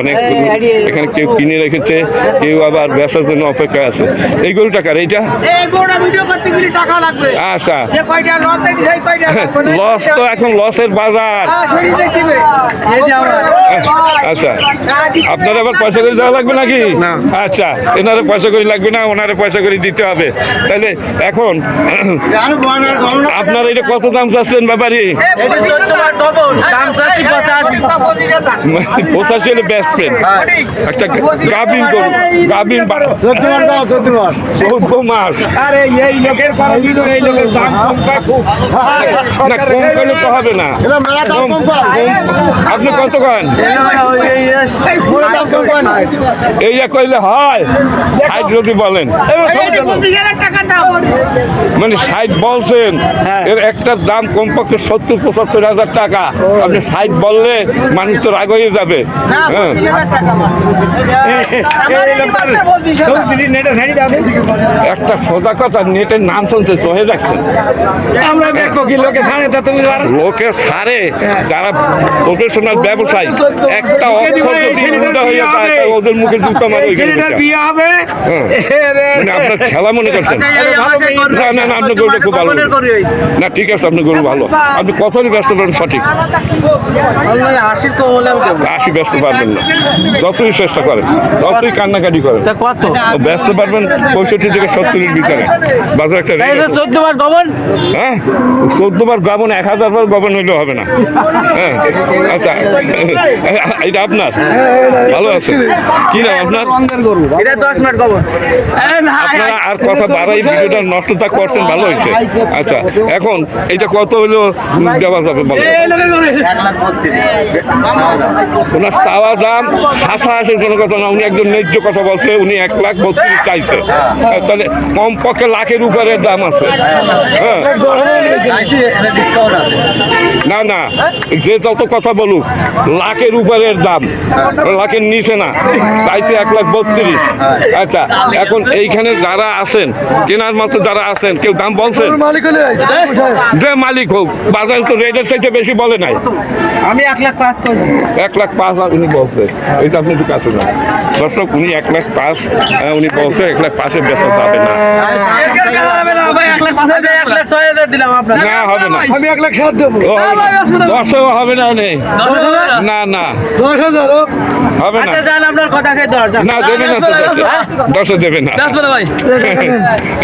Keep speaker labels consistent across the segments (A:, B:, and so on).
A: অনেক এখানে কেউ কিনে রেখেছে, কেউ আবার বেচার জন্য অপেক্ষায় আছে। এই গরু টাকার এইটা আচ্ছা, লস তো এখন লসের বাজার। আচ্ছা, আপনার আবার পয়সা করে দেওয়া লাগবে নাকি? আচ্ছা, এনারে পয়সা করে লাগবে না, ওনারে পয়সা করে দিতে হবে। তাহলে এখন আপনার এটা কত দাম চাচ্ছেন ব্যাপারী? 85 হলে বেচবেন। একটা গাভীন গরু, গাভীন 14 মাস।
B: আরে এই লোকের এই লোকের দাম কম পায় খুব
A: না, কম করলে তো হবে না। আপনি কত করেন? এই কইলে হয় 60 যদি বলেন, মানে 60 বলছেন, এর একটার দাম কমপক্ষে 70-75 হাজার টাকা। আপনি 60 বললে মানুষ তো রাগ হয়ে যাবে। হ্যাঁ, একটা সোজা কথা, নেটের নাম শুনছে চহে যাচ্ছেন। লোকে ছাড়ে যারা প্রফেশনাল ব্যবসায়ী, একটা ওদের মুখে জুতা মারে। আপনার খেলা মনে করছেন? না না, আপনি গরুটা খুব ভালো না। ঠিক আছে, আপনি গরু ভালো। আপনি কতই ব্যস্ত করেন সঠিক? 80 ব্যস্ত পারবেন না, যতই চেষ্টা করেন, যতই কান্নাকাটি করেন ব্যস্ত পারবেন 65 থেকে 70-এর ভিতরে। বাজার একটা
B: 14 বার গবন,
A: হ্যাঁ 14 বার গবন, 1000 বার গবন হইলেও হবে না। হ্যাঁ, আচ্ছা, এটা আপনার ভালো আছে। কি নাম আপনার?
B: এটা 10 মিনিট গবন।
A: আপনারা আর কথা বাড়াই ভিডিওটা নষ্টতা করছেন, ভালো হয়েছে। আচ্ছা, এখন এটা কত হইলো দেওয়া যাবে বলো? 1,32,000 ওনার চাওয়া দাম। হাসাহাসির কোনো কথা না, উনি একজন ন্যায্য কথা বলছে। উনি 1,32,000 চাইছে, তাহলে কমপক্ষে লাখের উপরে দাম আছে। হ্যাঁ, না না, যে যত কথা বলুক, লাখের উপরের দাম, লাখের নিচে না। চাইছে 1,32,000। আচ্ছা, এখন এইখানে যারা আছেন, কেনার মতো যারা আছেন, কেউ দাম বলছেন? যে মালিক হোক, বাজারে তো রেটের চাইতে বেশি বলে নাই।
B: আমি 1,05,000 কইছি।
A: 1,05,000 উনি বলছে। এইটা আপনি একটু কাছে যান দর্শক, উনি 1,05,000 উনি বলছে। 1,05,000 বেচা যাবে না। না, হবে না।
B: আমি 1,07,000 দেবো।
A: 10ও হবে না। না না,
B: 10,000
A: হবে না।
B: আপনার কথা খেয়ে 10
A: না, দেবে না তো। 10 দেবে না।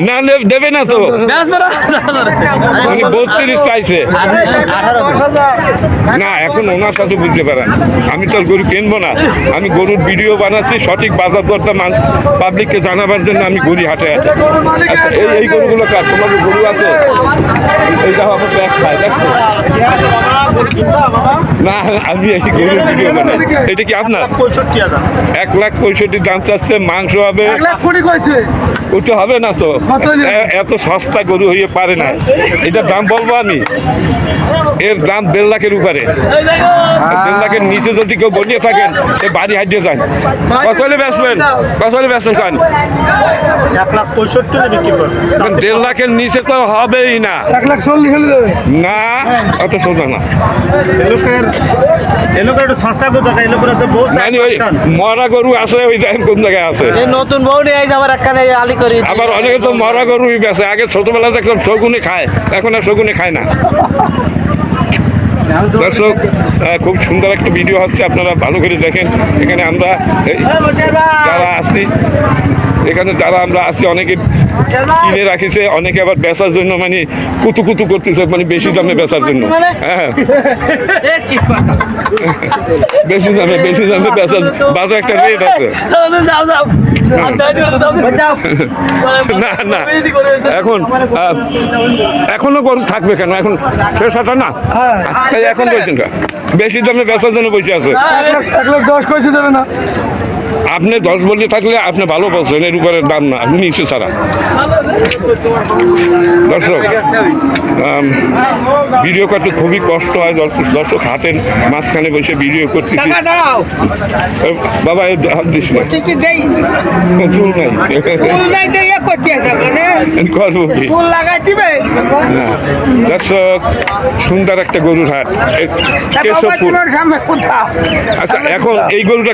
A: না, দেবে না তো। উনি 32 চাইছে। না, এখন ওনার সাথে বুঝতে পারেন, আমি তো গরু কিনবো না। আমি গরুর ভিডিও বানাচ্ছি, সঠিক বাজার দরটা পাবলিককে জানাবার জন্য আমি গরু হাটে আছি। আচ্ছা, এই গরুগুলো কার? তোমাদের গরু আছে? এইটা আমার ব্যাগ খায়, দেখো না। আমি এই গরুর ভিডিও বানাই। এটা কি আপনার? 1,65,000 দাম চাচ্ছে। মাংস হবে, ওটা হবে না তো। এত সস্তা গরু হয়ে পারে না। এটার দাম বলবো আমি, এর দাম 1.5 লাখের উপরে। 1.5 লাখের নিচে যদি কেউ বনিয়ে থাকেন, সে বাড়ি হাঁটিয়ে যান। কত হলে বেচবেন? কত হলে বেচবেন? কান 1,65,000 লাখের নিচে তো হবেই না।
B: 1,40,000
A: না, অত সোজা না। মরা গরু আছে, ওই দেখেন কোন জায়গায় আছে।
B: নতুন বউ নিয়ে আবার একখানে আলি করি।
A: আবার অনেকে তো মরা গরুই বেছে। আগে ছোটবেলা দেখলাম শগুনে খায়, এখন আর শগুনে খায় না। দর্শক, খুব সুন্দর একটা ভিডিও হচ্ছে, আপনারা ভালো করে দেখেন। এখানে আমরা যারা আছি, আমরা আছি, অনেকে কিনে রাখিছে, অনেকে আবার বেচার জন্য মানে কুতু করতেছে, মানে বেশি দামে বেচার জন্য। হ্যাঁ, বেশি দামে বেচার বাজার একটা রেট আছে। না না, এখনো গরু থাকবে কেন? এখন শেষ হাটা না, এখন বলছেন বেশি দামে বেচার জন্য বসে আছে।
B: 1,10,000 কইছে দেবে না।
A: আপনি 10 বলে থাকলে আপনি ভালো বলছেন, এর উপরে দাম না, আপনি নিচে ছাড়া। দর্শক ভিডিও করতে খুবই কষ্ট হয়, দর্শক হাতের মাঝখানে বসে ভিডিও করতেছি। বাবা হাত দিস না, চুল নাই করবো কি? না, দর্শক সুন্দর একটা গরুর হাট, কেশবপুর। আচ্ছা, এখন এই গরুটা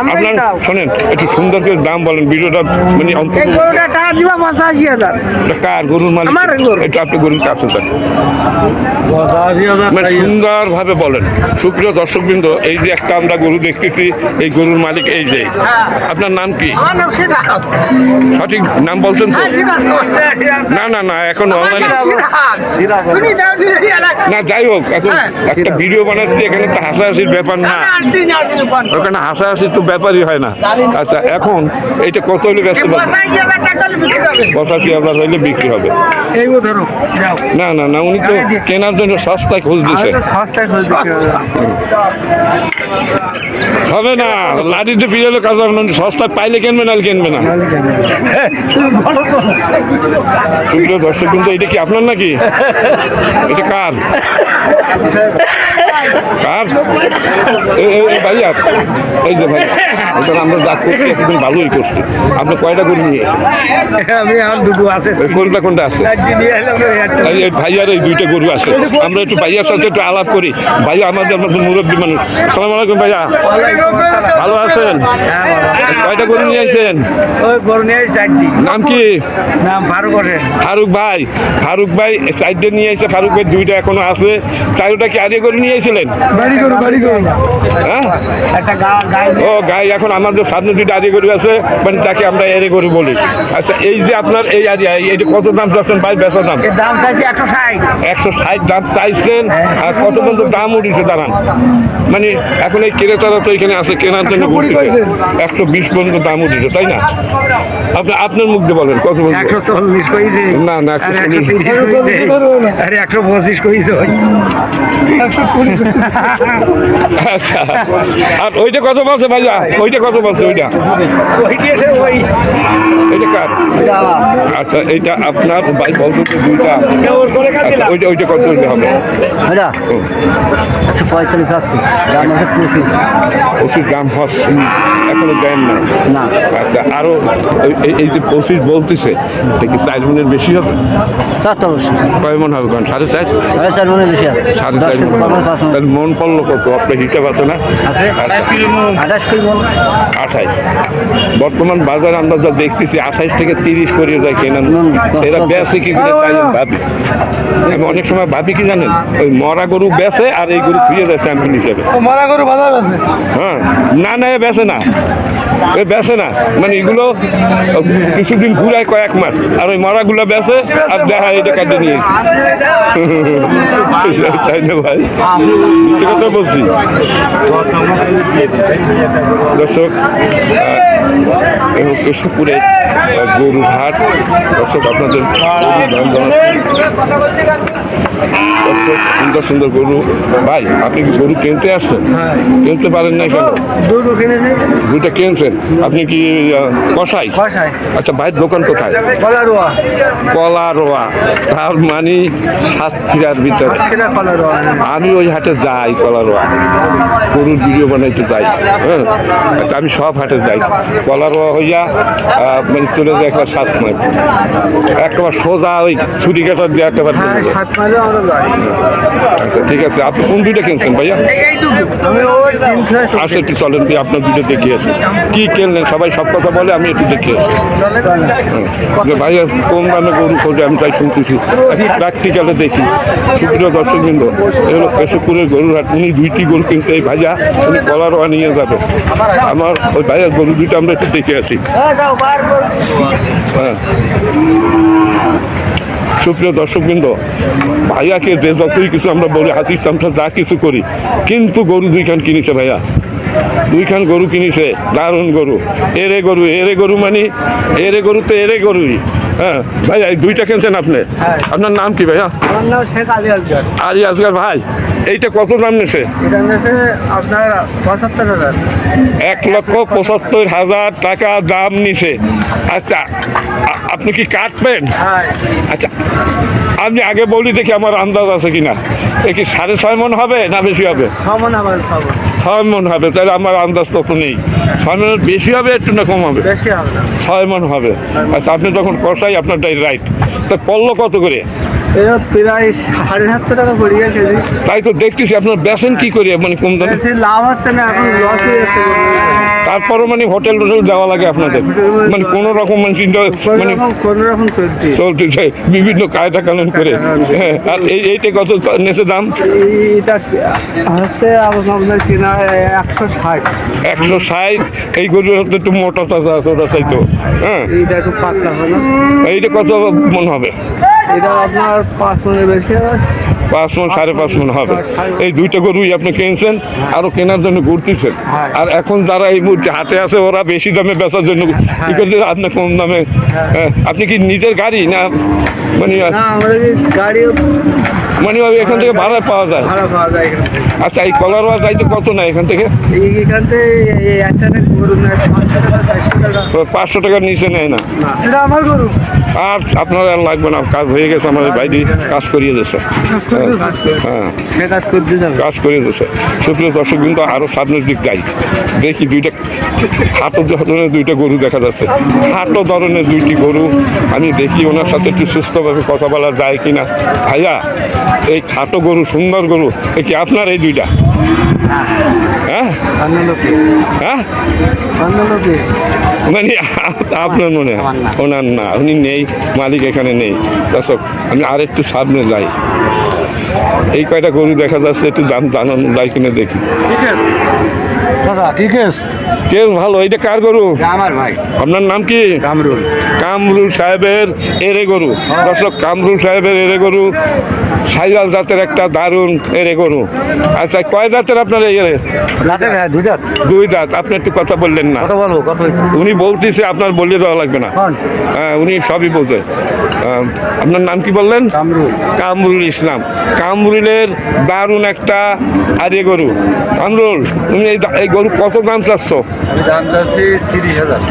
A: আপনার শোনেন, একটু সুন্দর করে দাম বলেন, ভিডিওটা মানে কার গরুর মালিক? এটা আপনি গরুর কাছে যান, মানে সুন্দর ভাবে বলেন। সুপ্রিয় দর্শকবৃন্দ, এই যে একটা আমরা গরু দেখতেছি, এই গরুর মালিক এই যে, আপনার নাম কি? সঠিক নাম বলছেন তো? না না না, এখন অনলাইনে না, যাই হোক, এখন একটা ভিডিও বানাচ্ছি, এখানে তো হাসাহাসির ব্যাপার না, ওখানে হাসাহাসির তো ব্যাপারই হয় না। আচ্ছা, এখন এইটা কত হলে ব্যস্ত পাবেন? 85,000 হইলে বিক্রি হবে। না না না, উনি তো কেনার জন্য সস্তায় খোঁজ দিচ্ছে। হবে না, লাঠিতে পিছলে কাজ হবে না, সস্তায় পাইলে কিনবে না, কিনবে না। সুপ্রিয় দর্শক, কিন্তু এটা কি আপনার নাকি? এটা কার? কার? ভাইয়া, এই যে ভাই, আমরা যা করছি একদিন ভালোই করছি। আপনি কয়টা গরু নিয়ে?
B: আমি আর দুটো আছে,
A: গরুটা কোনটা আছে? ভাইয়ার এই 2টা গরু আছে। আমরা একটু ভাইয়ার সাথে একটু আলাপ করি। ভাইয়া আমাদের মুরব্বী মানুষ। আসসালামু আলাইকুম ভাইয়া, ভালো আছেন? কয়টা গরু নিয়ে আসছেন?
B: ওই গরু নিয়ে 4টি।
A: নাম কি?
B: নাম ফারুক হোসেন।
A: ফারুক ভাই, ফারুক ভাই 4টে নিয়ে এসে, ফারুক ভাই 2টা এখনো আছে। 4টা কি আগে গরু নিয়ে এসেছিলেন?
B: বাড়ি গরু।
A: হ্যাঁ,
B: একটা গাই।
A: ও গাই, এখন আমাদের সামনে 2টা আদি গরু আছে, মানে তাকে আমরা এরে গরু বলি। আচ্ছা, এই যে আপনার এই আরিয়া, এটা কত দাম চাচ্ছেন ভাই? বেচা দাম?
B: এর দাম চাইছি 160।
A: 160 দাম চাইছেন, আর কত পর্যন্ত দাম উঠেছে দাঁড়ান? মানে এখন এই ক্রেতারা তো এখানে আছে, কেনার জন্য 120 পর্যন্ত দাম উঠেছে, তাই না? আপনার মুখ দিয়ে বলেন কত বলছেন?
B: 140 কইছে।
A: না না, 140
B: আরে 125 কইছে।
A: আচ্ছা, আর ওইটা কত বলছে ভাইয়া? ওইটা কত বলছে? ওইটা এটা কার? আচ্ছা, এইটা আপনার ভাই বলছে তো 2টা। আচ্ছা, ওইটা কত হইতে হবে?
B: 145 আছে, দাম আছে 25।
A: ওষুধ দাম হচ্ছে এখনো দেন না? আচ্ছা, আরো এই যে 25 বলতেছে, এটা কি 4 মনের বেশি হবে?
B: 4
A: কয় মন হবে? 4.5
B: 4.5 মনের বেশি আছে।
A: 4.5 মন। মন পড়লো কত? আপনার হিসাব আছে না?
B: আছে 28 কিলো মন।
A: 28। বর্তমান বাজার আমরা যা দেখতেছি 28 থেকে 30 করে যায় কেনার। এরা বেচে কি করে তাই ভাবি। আমি অনেক সময় ভাবি কি জানেন, ওই মরা গরু বেচে আর এই গরু ফিরে যায় চ্যাম্পিয়ন হিসেবে।
B: মরা গরু বাজার আছে।
A: হ্যাঁ, না না, বেচে না, বেচে না, মানে এগুলো কিছুদিন ঘুরায় কয়েক মাস, আর ওই মরাগুলো বেচে আর দেখা এটা কাটে নিয়ে তাই না ভাই? মিথ্যে কথা বলছি? দর্শক, কেশবপুরে গরুর হাট। দর্শক, আপনাদের সুন্দর সুন্দর গরু। ভাই, আপনি কি গরু কিনতে আসছেন? কিনতে পারেন না কেন? 2টা কিনছেন। আপনি কি কসাই? আচ্ছা, ভাইয়ের দোকান কোথায়? কলারোয়া। তার মানে সাতক্ষীরার ভিতরে। আমি ওই হাটে যাই, কলারোয়া, গরুর ভিডিও বানাইতে যাই। হ্যাঁ, আচ্ছা, আমি সব হাটে যাই। কলারোয়া হইয়া মানে চলে যায় একবার 7 মাইল, একবার সোজা ওই ছুরি কাটার দিয়ে একেবারে। আচ্ছা, ঠিক আছে। আপনি কোন 2টা কিনছেন ভাইয়া? আচ্ছা, একটু চলেন, আপনার 2টা দেখে আসি। কি কিনলেন? সবাই সব কথা বলে, আমি একটু দেখে আসি। ভাইয়া কোন দামে গরু খোঁজে আমি তাই শুনতেছি, প্র্যাকটিক্যালে দেখি। সুপ্রিয় দর্শকবৃন্দ, এই হলো কেশবপুরের গরুর হাট। উনি 2টি গরু কিনতে, এই ভাইয়া উনি কলারোয়া নিয়ে যাবে। আমার ওই ভাইয়ার গরু 2টা আমরা একটু দেখে আসি। হ্যাঁ, সুপ্রিয় দর্শকবৃন্দ, ভাইয়াকে যে যতই কিছু আমরা বলি, হাতির চামচা যা কিছু করি, কিন্তু গরু 2খান কিনেছে ভাইয়া। 2খান গরু কিনেছে, দারুণ গরু। এরে গরু মানে এরে গরু তো এরে গরুই। হ্যাঁ ভাই এই দুইটা কিনছেন আপনি?
C: হ্যাঁ।
A: আপনার নাম কি ভাইয়া?
C: আমার নাম শেখ আলী আসগার।
A: আলী আসগার ভাই, এইটা কত দাম নিছে?
C: এটা নিয়েছে আপনার ৭৫,০০০।
A: ১,৭৫,০০০ টাকা দাম নিছে। আচ্ছা আপনি কি কাটবেন?
C: হ্যাঁ,
A: আচ্ছা আমি আগে বলি দেখি আমার আন্দাজ আছে কিনা। এ কি ৬.৫ মণ হবে না বেশি হবে?
C: সমান আমার সমান।
A: ৬ মণ হবে, তাহলে আমার আন্দাজ তত নেই। ৬ মণের বেশি হবে একটু না কম হবে?
C: বেশি হবে না।
A: ৬ মণ হবে। আচ্ছা আপনি যখন কষাই আপনারটাই রাইট। তা পড়লো কত করে?
C: এটা প্রায় ৭৫০ টাকা পড়ে গেছে কেজি।
A: তাই তো দেখতেছি আপনার বেচেন কি করে, মানে কম দামে?
C: বেশি লাভ হচ্ছে না, এখন লস হয়ে যাচ্ছে।
A: তারপরও মানে হোটেল টোটেল দেওয়া লাগে আপনাদের, মানে কোনো রকম মানে চিন্তা মানে
C: কোনো রকম চলছে।
A: চলতেছে বিভিন্ন কায়দা কানুন করে। হ্যাঁ, আর এইটা কত নেছে দাম?
C: এটা হচ্ছে আপনার কেনা ১৬০।
A: ১৬০। এই গরুর হতে একটু মোটা তাজা আছে ওটা চাইতো। হ্যাঁ,
C: এইটা একটু পাতলা হলো।
A: এইটা কত মন হবে?
C: এটা আপনার ৫ মনের বেশি আছে।
A: ৫ মণ ৫.৫ মণ হবে। এই দুইটা গরুই আপনি কিনছেন, আরো কেনার জন্য ঘুরতেছেন।
C: হ্যাঁ।
A: আর এখন যারা এই মুহূর্তে হাটে আছে ওরা বেশি দামে বেচার জন্য কি করছে, আপনি কম দামে। হ্যাঁ, আপনি কি নিজের গাড়ি না মানে
C: না, আমরা যে গাড়ি
A: মানে এখান থেকে ভাড়ায় পাওয়া যায়?
C: ভাড়া পাওয়া যায় এখান থেকে।
A: আচ্ছা এই কলারওয়া যাইতে কত না এখান থেকে?
C: এইখান থেকে এই একটা গরু নেয় ৫০০ টাকা ৪০০ টাকা।
A: ৫০০ টাকার নিচে নেয় না।
C: না, এটা আমার গরু।
A: আর আপনার আর লাগবে না, কাজ হয়ে গেছে, আমাদের বাইরে কাজ করিয়ে দিয়েছে। হ্যাঁ,
C: সে কাজ করতে যাবে।
A: কাজ করিয়ে দিয়েছে। সুপ্রিয় দর্শক কিন্তু আরও সামনের দিক যাই, দেখি দুইটা খাটো ধরনের দুইটা গরু দেখা যাচ্ছে। খাটো ধরনের দুইটি গরু আমি দেখি, ওনার সাথে একটু সুস্থভাবে কথা বলা যায় কিনা। ভাইয়া এই খাটো গরু, সুন্দর গরু, এ কি আপনার এই দুইটা? হ্যাঁ হ্যাঁ, মানে আপনার মনে হয়? ওনার না, উনি নেই, মালিক এখানে নেই। দর্শক আমি আর একটু সামনে যাই, এই কয়টা গরু দেখা যাচ্ছে, একটু দাম জানানো যায় কিনা দেখি।
C: দাদা ঠিক আছে।
A: কে ভালো? এইটা কার গরু?
C: আমার ভাই
A: আপনার নাম কি?
C: কামরুল।
A: কামরুল সাহেবের এরে গরু। দর্শক কামরুল সাহেবের এরে গরু, সাইয়াল জাতের একটা দারুণ এরে গরু। আচ্ছা কয় দাঁতের আপনার এই এরে?
C: রাতে ভাই দুই দাঁত।
A: দুই দাঁত। আপনি একটু কথা বললেন না।
C: কত বলবো, কত হয়েছে?
A: উনি বলতেছে, আপনার বলে দেওয়া লাগবে না।
C: কোন?
A: হ্যাঁ, উনি সবই বলছে। আপনার নাম কি বললেন?
C: কামরুল।
A: কামরুল ইসলাম। কামরুলের দারুণ একটা আরে গরু। কামরুল তুমি এই গরু কত দাম চাচ্ছ?
C: আমি দাম চাচ্ছি ৩০,০০০।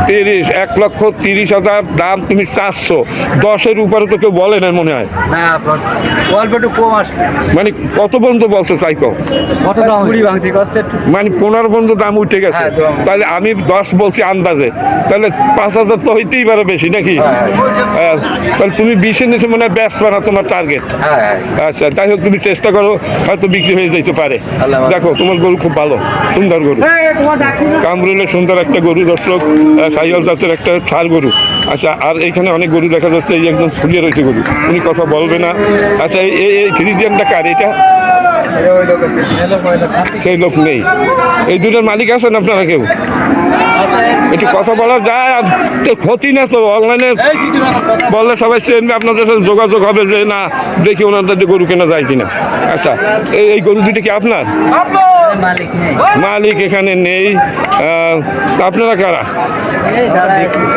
A: ৩০, ১,৩০,০০০ দাম তুমি চাচ্ছ। 10-এর উপরে তো কেউ বলে না মনে হয়।
C: না, অল্প একটু কম আসবে।
A: মানে কত পর্যন্ত বলছো চাইকো?
C: কত দাম? ২০ ভাঙতি করছে একটু।
A: মানে 15 পর্যন্ত দাম উঠে গেছে।
C: হ্যাঁ, দাম।
A: তাহলে আমি 10 বলছি আন্দাজে, তাহলে 5,000 তো হইতেই পারে বেশি নাকি? তাহলে তুমি 20-এর নিচে মনে হয় ব্যস্ত না তোমার টার্গেট।
C: হ্যাঁ,
A: আচ্ছা তাই হোক, তুমি চেষ্টা করো, হয়তো বিক্রি হয়ে যেতে পারে।
C: আল্লাহ হাফেজ।
A: দেখো তোমার গরু খুব ভালো, সুন্দর গরু। কামরুলের সুন্দর একটা গরু দর্শক, সাইয়াল জাতের একটা ষাঁড় গরু। আচ্ছা আর এইখানে অনেক গরু দেখা যাচ্ছে, এই একদম ফুলিয়ে রয়েছে গরু, উনি কথা বলবে না। আচ্ছা এই ফ্রিজিয়ানটা কার এটা? সেই লোক নেই। এই দুটোর মালিক আছেন আপনারা কেউ? একটু কথা বলা যায়, আর তো ক্ষতি না তো, অনলাইনে বললে সবাই চেনবে, আপনাদের সাথে যোগাযোগ হবে যে না দেখি ওনাদের যে গরু কেনা যায় কিনা। আচ্ছা এই গরু দুটো কি আপনার?
D: মালিক নেই।
A: মালিক এখানে নেই। তা আপনারা কারা?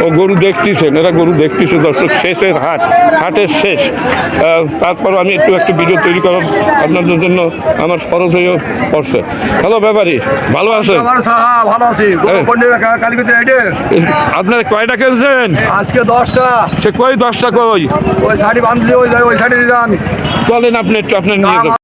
A: ও গরু দেখতেছেন, এরা গরু দেখতেছে দর্শক। শেষের হাট, হাটের শেষ। তারপর আমি একটু ভিডিও তৈরি করার আপনাদের জন্য আমার খরচ হয়ে পড়ছে। হ্যালো ব্যাপারী, ভালো আছেন?
C: ভালো আছি।
A: আপনারা কয়টা খেলছেন
C: আজকে 10টা।
A: সে কই? 10টা কই?
C: ওই শাড়ি বাঁধলে ওই শাড়ি যান।
A: চলেন আপনি একটু আপনার নিয়ে যান।